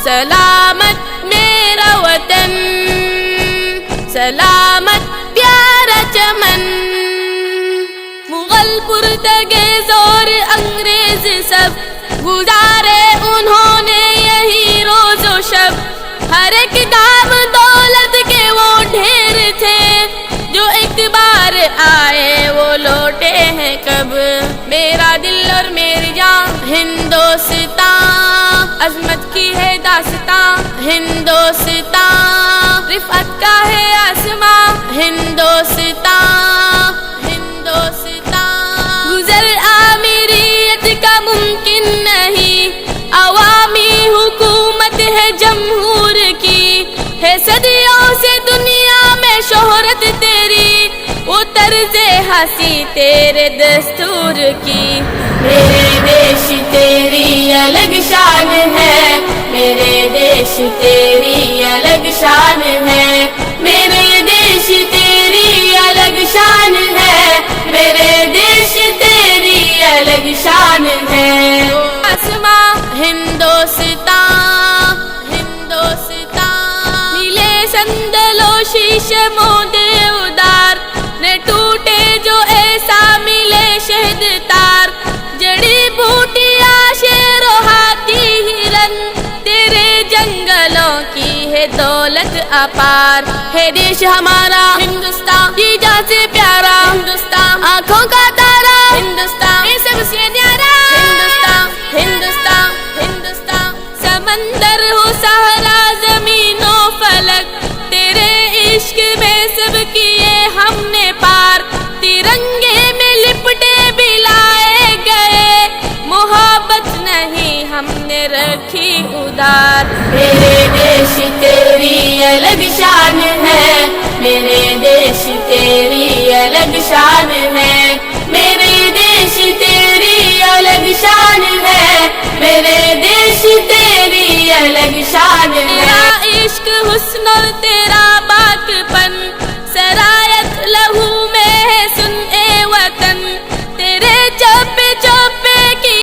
سلامت میرا وطن، سلامت پیارا چمن، مغل پرتگیز اور انگریز سب گزارے انہوں نے یہی روز و شب، ہر ایک دام دولت کے وہ ڈھیر تھے، جو ایک بار آئے وہ لوٹے ہیں کب، میرا دل اور میری جان ہندوستان، عظمت کی ہے داستان ہندوستان، رفعت کا ہے آسمان ہندوستان، ہندوستان، گزر آمیریت کا ممکن نہیں، عوامی حکومت ہے جمہور کی، ہے صدیوں سے دنیا میں شہرت تیری، وہ طرز ہنسی تیرے دستور کی، میرے دیش تیری الگ شان ہے، میرے دیش تیری الگ شان ہے، میرے دیش تیری الگ شان ہے، میرے دیش تیری الگ شان ہے، آسماں ہندوستان، ہندوستان، ملے سندل و شیشم و دیودار، نے ٹوٹے جو ایسا ملے شہد تار، جڑی بوٹیاں شیر و ہاتھی ہرن، تیرے جنگلوں کی ہے دولت اپار، ہے دیش ہمارا ہندوستان، جی جان سے پیارا ہندوستان، آنکھوں کا تارا ہندوستان، یہ سب سے نیارا ہندوستان، ہندوستان، ہندوستان، سمندر ہو صحرا زمین و فلک، تیرے عشق میں سب کیے ہم نے پار، ترنگے میں لپٹے بھی لائے گئے، محبت نہیں ہم نے رکھی ادھار، میرے دیش تیری الگ شان ہے، میرے دیش تیری الگ شان ہے، میرے دیش تیری الگ شان ہے، میرے دیش تیری الگ شان ہے، تیرا عشق حسن اور تیرا